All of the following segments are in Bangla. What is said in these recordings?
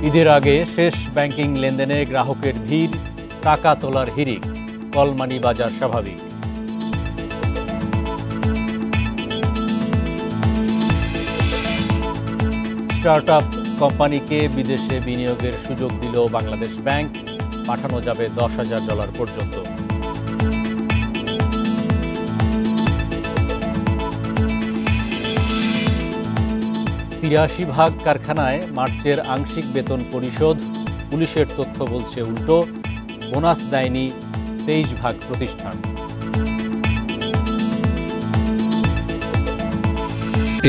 ঈদের আগে শেষ ব্যাংকিং লেনদেনে গ্রাহকের ভিড়, টাকা তোলার হিড়িক, কলমানি বাজার স্বাভাবিক। স্টার্টআপ কোম্পানিকে বিদেশে বিনিয়োগের সুযোগ দিল বাংলাদেশ ব্যাংক, পাঠানো যাবে $10,000 পর্যন্ত। $83 কারখানায় মার্চের আংশিক বেতন পরিশোধ, পুলিশের তথ্য বলছে উল্টো, বোনাস দেয়নি 23 প্রতিষ্ঠান।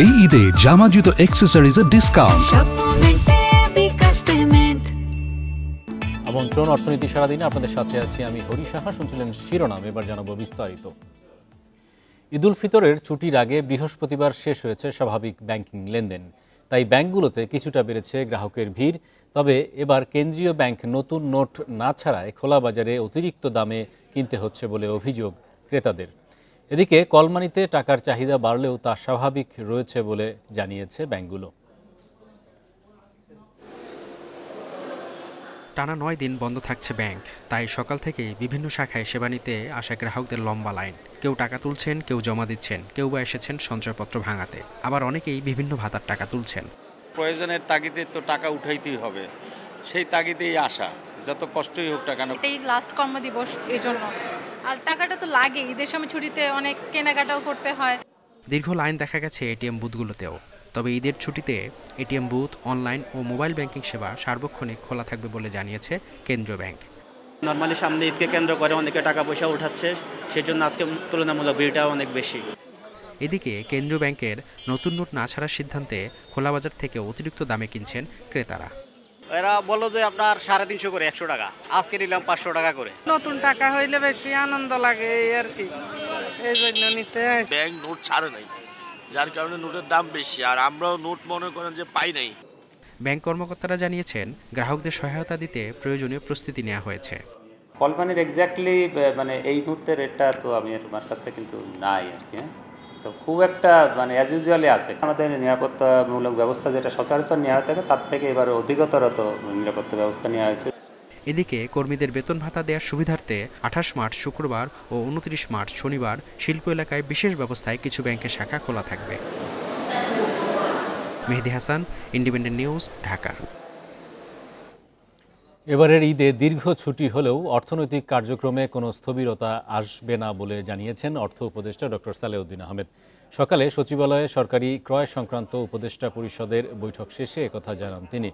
এই ঈদে জামা জুতো অ্যাক্সেসরিজের ডিসকাউন্ট। আমন্ত্রণ অর্থনীতি সারাদিনে আপনাদের সাথে আছি আমি হরি সাহা। শুনছিলেন শিরোনাম, এবার জানাবো বিস্তারিত। ঈদ উল ফিতরের ছুটির আগে বৃহস্পতিবার শেষ হয়েছে স্বাভাবিক ব্যাংকিং লেনদেন, তাই ব্যাংকগুলোতে কিছুটা বেড়েছে গ্রাহকের ভিড়। তবে এবার কেন্দ্রীয় ব্যাংক নতুন নোট না ছাড়ায় খোলা বাজারে অতিরিক্ত দামে কিনতে হচ্ছে বলে অভিযোগ ক্রেতাদের। এদিকে কলমানিতে টাকার চাহিদা বাড়লেও তা স্বাভাবিক রয়েছে বলে জানিয়েছে ব্যাংকগুলো। টানা 9 দিন বন্ধ থাকছে ব্যাংক, তাই সকাল থেকেই বিভিন্ন শাখায় সেবা নিতে আসা গ্রাহকদের লম্বা লাইন। কেউ টাকা তুলছেন, কেউ জমা দিচ্ছেন, কেউ বা এসেছেন সঞ্চয়পত্র ভাঙাতে, আবার অনেকেই বিভিন্ন ভাতার টাকা তুলছেন। প্রয়োজনের তাগিদে তো টাকা উঠাইতেই হবে, সেই তাগিদেই আসা, যত কষ্টই হোক টাকা। এটাই লাস্ট কর্মদিবস, এই জন্য আর টাকাটা তো লাগে। ঈদের সময় ছুটিতে অনেক কেনাকাটাও করতে হয়। দীর্ঘ লাইন দেখা গেছে এটিএম বুথগুলোতেও। তবে ঈদের ছুটিতে এটিএম বুথ, অনলাইন ও মোবাইল ব্যাংকিং সেবা সার্বক্ষণিক খোলা থাকবে বলে জানিয়েছে কেন্দ্রীয় ব্যাংক। নর্মালি সামনে ঈদকে কেন্দ্র করে অনেকে টাকা পয়সা উঠাচ্ছে, সেজন্য আজকে তুলনামূলক ভিড়টাও অনেক বেশি। এদিকে কেন্দ্রীয় ব্যাংকের নতুন নোট না ছাড়ার সিদ্ধান্তে খোলা বাজার থেকে অতিরিক্ত দামে কিনছেন ক্রেতারা। এরা বললো যে আপনার 350 করে 100 টাকা, আজকে নিলাম 500 টাকা করে। নতুন টাকা হইলে বেশি আনন্দ লাগে এই আর কি, এই জন্য নিতে। ব্যাংক নোট ছাড়ে নাই, যার কারণে নোটের দাম বেশি, আর আমরাও নোট মনে করেন যে পাই নাই। ব্যাংক কর্মকর্তারা জানিয়েছেন গ্রাহকদের সহায়তা দিতে প্রয়োজনীয় প্রস্তুতি নেওয়া হয়েছে। কলমানির এক্স্যাক্টলি মানে এই মুহূর্তে রেটটা তো আমার কাছে কিন্তু নাই আর কি, তো খুব একটা মানে অ্যাজ ইউজুয়ালি আছে। আমাদের নিরাপত্তামূলক ব্যবস্থা যেটা সচরাচর নেওয়া হয়ে থাকে তার থেকে এবার অধিকতর তো নিরাপত্তা ব্যবস্থা নেওয়া হয়েছে। এদিকে কর্মীদের বেতন ভাতা দেওয়ার সুবিধার্থে 28 মার্চ শুক্রবার ও 29 মার্চ শনিবার শিল্প এলাকায় বিশেষ ব্যবস্থায় কিছু ব্যাংকের শাখা খোলা থাকবে। Mehedi Hasan, independent news, Dhaka. এবারের ঈদে দীর্ঘ ছুটি হলেও অর্থনৈতিক কার্যক্রমে কোনো স্থবিরতা আসবে না বলে জানিয়েছেন অর্থ উপদেষ্টা ডক্টর সালেউদ্দিন আহমেদ। সকালে সচিবালয়ে সরকারি ক্রয় সংক্রান্ত উপদেষ্টা পরিষদের বৈঠক শেষে একথা জানান তিনি।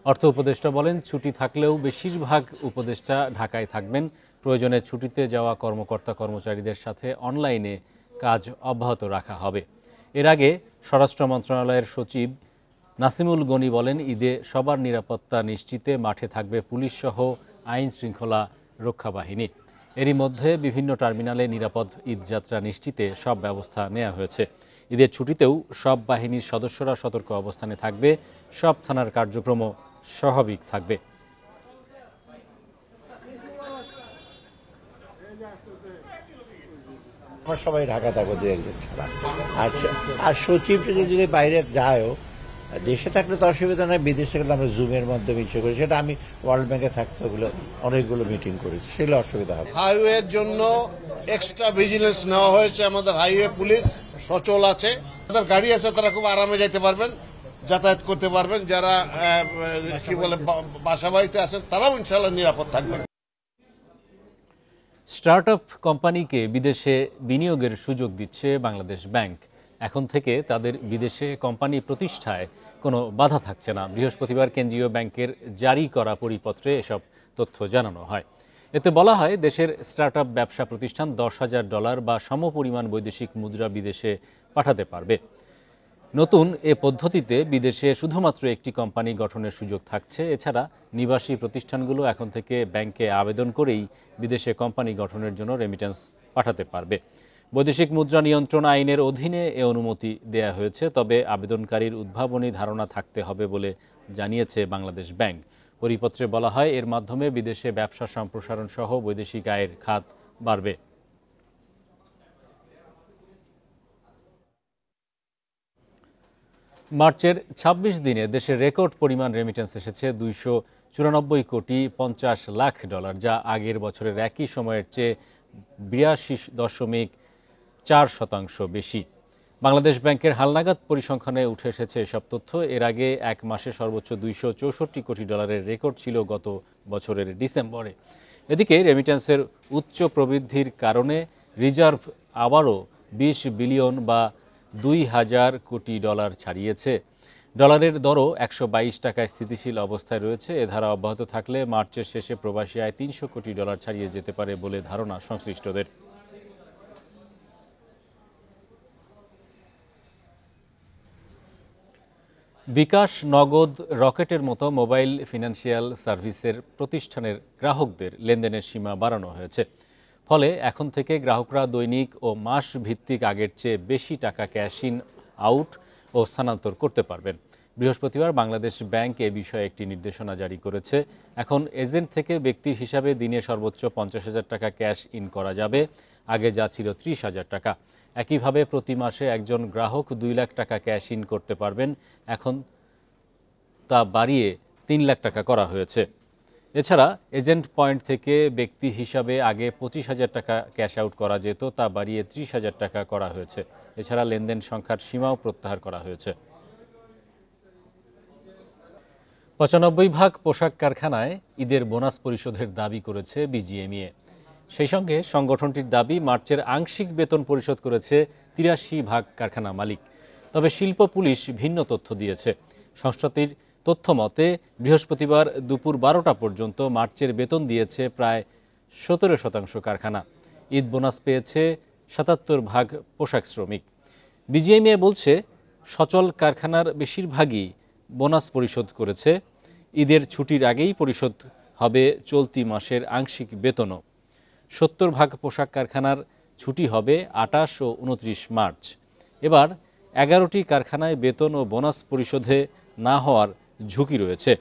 অর্থ উপদেষ্টা বলেন, ছুটি থাকলেও বেশিরভাগ উপদেষ্টা ঢাকায় থাকবেন। প্রয়োজনে ছুটিতে যাওয়া কর্মকর্তা কর্মচারীদের সাথে অনলাইনে কাজ অব্যাহত রাখা হবে। এর আগে স্বরাষ্ট্র মন্ত্রণালয়ের সচিব নাসিমুল গনি বলেন, ঈদে সবার নিরাপত্তা নিশ্চিতে মাঠে থাকবে পুলিশসহ আইন শৃঙ্খলা রক্ষা বাহিনী। এরই মধ্যে বিভিন্ন টার্মিনালে নিরাপদ ঈদযাত্রা নিশ্চিতে সব ব্যবস্থা নেওয়া হয়েছে। ঈদের ছুটিতেও সব বাহিনীর সদস্যরা সতর্ক অবস্থানে থাকবে, সব থানার কার্যক্রমও স্বাভাবিক থাকবে। আমরা সবাই ঢাকা থাকবো দু একজন ছাড়া, আর সচিব যদি বাইরে যায়ও, দেশে থাকলে তো অসুবিধা নয়, বিদেশে গেলে আমরা জুমের মাধ্যমে ইচ্ছে করি। সেটা আমি ওয়ার্ল্ড ব্যাংকে থাকতে ওগুলো অনেকগুলো মিটিং করেছি, সেগুলো অসুবিধা হবে। হাইওয়ের জন্য এক্সট্রা ভিজিলেন্স নেওয়া হয়েছে, আমাদের হাইওয়ে পুলিশ সচল আছে, যাদের গাড়ি আছে তারা খুব আরামে যেতে পারবেন, যাতায়াত করতে পারবেন। যারা কি বলে বাসা বাড়িতে আছেন তারাও ইনশাআল্লাহ নিরাপদ থাকবেন। স্টার্টআপ কোম্পানিকে বিদেশে বিনিয়োগের সুযোগ দিচ্ছে বাংলাদেশ ব্যাংক। এখন থেকে তাদের বিদেশে কোম্পানি প্রতিষ্ঠায় কোনো বাধা থাকছে না। বৃহস্পতিবার কেন্দ্রীয় ব্যাংকের জারি করা পরিপত্রে এসব তথ্য জানানো হয়। এতে বলা হয়, দেশের স্টার্টআপ ব্যবসা প্রতিষ্ঠান $10,000 বা সমপরিমাণ বৈদেশিক মুদ্রা বিদেশে পাঠাতে পারবে। নতুন এ পদ্ধতিতে বিদেশে শুধুমাত্র একটি কোম্পানি গঠনের সুযোগ থাকছে। এছাড়া নিবাসী প্রতিষ্ঠানগুলো এখন থেকে ব্যাংকে আবেদন করেই বিদেশে কোম্পানি গঠনের জন্য রেমিটেন্স পাঠাতে পারবে। বৈদেশিক মুদ্রা নিয়ন্ত্রণ আইনের অধীনে এ অনুমতি দেয়া হয়েছে, তবে আবেদনকারীর উদ্ভাবনী ধারণা থাকতে হবে বলে জানিয়েছে বাংলাদেশ ব্যাংক। পরিপত্রে বলা হয়, এর মাধ্যমে বিদেশে ব্যবসা সম্প্রসারণ সহ বৈদেশিক আয়ের খাত বাড়বে। মার্চের ২৬ দিনে দেশে রেকর্ড পরিমাণ রেমিটেন্স এসেছে ২৯৪ কোটি ৫০ লাখ ডলার, যা আগের বছরের একই সময়ের চেয়ে ৮২.৪% বেশি। বাংলাদেশ ব্যাংকের হালনাগাদ পরিসংখ্যানে উঠে এসেছে এসব তথ্য। এর আগে এক মাসে সর্বোচ্চ ২৬৪ কোটি ডলারের রেকর্ড ছিল গত বছরের ডিসেম্বরে। এদিকে রেমিটেন্সের উচ্চ প্রবৃদ্ধির কারণে রিজার্ভ আবারও ২০ বিলিয়ন বা ২,০০০ কোটি ডলার ছাড়িয়েছে। ডলারের দরও ১২২ টাকায় স্থিতিশীল অবস্থায় রয়েছে। এ ধারা অব্যাহত থাকলে মার্চের শেষে প্রবাসী আয় ৩০০ কোটি ডলার ছাড়িয়ে যেতে পারে বলে ধারণা সংশ্লিষ্টদের। বিকাশ, নগদ, রকেটের মতো মোবাইল ফিনান্সিয়াল সার্ভিসের প্রতিষ্ঠানের গ্রাহকদের লেনদেনের সীমা বাড়ানো হয়েছে। ফলে এখন থেকে গ্রাহকরা দৈনিক ও মাস ভিত্তিক আগের চেয়ে বেশি টাকা ক্যাশ ইন, আউট ও স্থানান্তর করতে পারবেন। বৃহস্পতিবার বাংলাদেশ ব্যাংক এ বিষয়ে একটি নির্দেশনা জারি করেছে। এখন এজেন্ট থেকে ব্যক্তির হিসাবে দিনে সর্বোচ্চ ৫০,০০০ টাকা ক্যাশ ইন করা যাবে, আগে যা ছিল ৩০,০০০ টাকা। একইভাবে প্রতি মাসে একজন গ্রাহক ২ লাখ টাকা ক্যাশ ইন করতে পারবেন, এখন তা বাড়িয়ে ৩ লাখ টাকা করা হয়েছে। এছাড়া এজেন্ট পয়েন্ট থেকে ব্যক্তি হিসাবে আগে ২৫,০০০ টাকা ক্যাশ আউট করা যেত, তা বাড়িয়ে ৩০,০০০ টাকা করা হয়েছে। এছাড়া লেনদেন সংখ্যার সীমাও প্রত্যাহার করা হয়েছে। ৯৫ ভাগ পোশাক কারখানায় ঈদের বোনাস পরিশোধের দাবি করেছে বিজিএমইএ। সেই সঙ্গে সংগঠনটির দাবি, মার্চের আংশিক বেতন পরিশোধ করেছে ৮৩ ভাগ কারখানা মালিক। তবে শিল্প পুলিশ ভিন্ন তথ্য দিয়েছে। সংস্থাটির তথ্য মতে বৃহস্পতিবার দুপুর ১২টা পর্যন্ত মার্চের বেতন দিয়েছে প্রায় ১৭% কারখানা। ঈদ বোনাস পেয়েছে ৭৭ ভাগ পোশাক শ্রমিক। বিজিএমইএ বলছে, সচল কারখানার বেশিরভাগই বোনাস পরিশোধ করেছে। ঈদের ছুটির আগেই পরিশোধ হবে চলতি মাসের আংশিক বেতনও। ৭০ ভাগ পোশাক কারখানার ছুটি হবে ২৮ ও ২৯ মার্চ। এবার ১১টি কারখানায় বেতন ও বোনাস পরিশোধে না হওয়ার ঝুঁকি রয়েছে।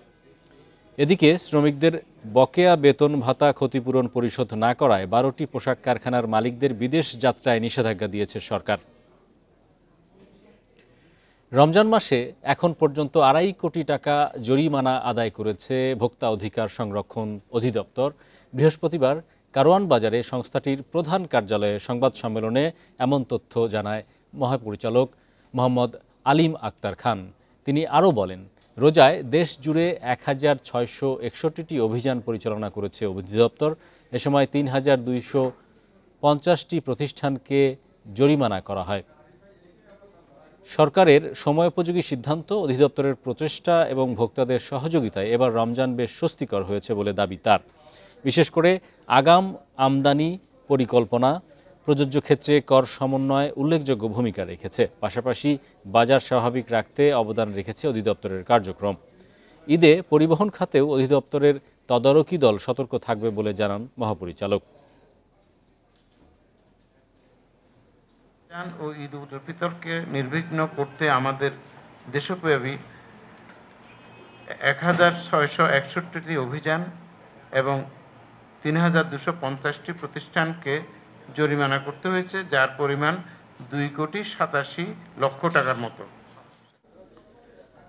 এদিকে শ্রমিকদের বকেয়া বেতন ভাতা ক্ষতিপূরণ পরিশোধ না করায় ১২টি পোশাক কারখানার মালিকদের বিদেশ যাত্রায় নিষেধাজ্ঞা দিয়েছে সরকার। রমজান মাসে এখন পর্যন্ত ২.৫ কোটি টাকা জরিমানা আদায় করেছে ভোক্তা অধিকার সংরক্ষণ অধিদপ্তর। বৃহস্পতিবার কারওয়ান বাজারে সংস্থাটির প্রধান কার্যালয়ে সংবাদ সম্মেলনে এমন তথ্য জানায় মহাপরিচালক মোহাম্মদ আলিম আক্তার খান। তিনি আরও বলেন, রোজায় দেশ জুড়ে ১,৬৬১টি অভিযান পরিচালনা করেছে অধিদপ্তর। এ সময় ৩,২৫০টি প্রতিষ্ঠানকে জরিমানা করা হয়। সরকারের সময়োপযোগী সিদ্ধান্ত, অধিদপ্তরের প্রচেষ্টা এবং ভোক্তাদের সহযোগিতায় এবার রমজান বেশ স্বস্তিকর হয়েছে বলে দাবি তার। বিশেষ করে আগাম আমদানি পরিকল্পনা, প্রযোজ্য ক্ষেত্রে কর সমন্বয় উল্লেখযোগ্য ভূমিকা রেখেছে। পাশাপাশি বাজার স্বাভাবিক রাখতে অবদান রেখেছে অধিদপ্তরের কার্যক্রম। ঈদে পরিবহন খাতেও অধিদপ্তরের তদারকি দল সতর্ক থাকবে বলে জানান মহাপরিচালক। ও ঈদ উল ফিতরকে নির্বিঘ্ন করতে আমাদের দেশব্যাপী ১,৬৬১টি অভিযান এবং ৩,২৫০টি প্রতিষ্ঠানকে জরিমানা করতে হয়েছে, যার পরিমাণ ২,৮৭,০০,০০০ টাকার মতো।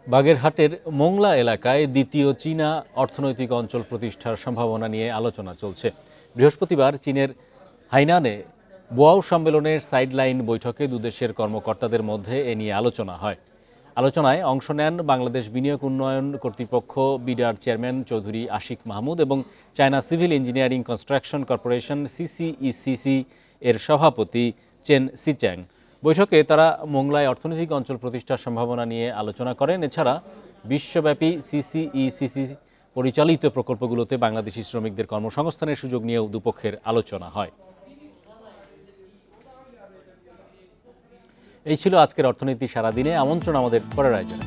বাগেরহাটের মোংলা এলাকায় দ্বিতীয় চীনা অর্থনৈতিক অঞ্চল প্রতিষ্ঠার সম্ভাবনা নিয়ে আলোচনা চলছে। বৃহস্পতিবার চীনের হাইনানে বোয়াও সম্মেলনের সাইডলাইন বৈঠকে দুদেশের কর্মকর্তাদের মধ্যে এ নিয়ে আলোচনা হয়। আলোচনায় অংশ নেন বাংলাদেশ বিনিয়োগ উন্নয়ন কর্তৃপক্ষ বিডার চেয়ারম্যান চৌধুরী আশিক মাহমুদ এবং China civil engineering construction corporation CCECC এর সভাপতি চেন সিচ্যাং। বৈঠকে তারা মোংলায় অর্থনৈতিক অঞ্চল প্রতিষ্ঠার সম্ভাবনা নিয়ে আলোচনা করেন। এছাড়া বিশ্বব্যাপী সিসিইসিসি পরিচালিত প্রকল্পগুলোতে বাংলাদেশি শ্রমিকদের কর্মসংস্থানের সুযোগ নিয়েও দুপক্ষের আলোচনা হয়। এই ছিল আজকের অর্থনীতি সারাদিনে। আমন্ত্রণ আমাদের পরের আয়োজনে।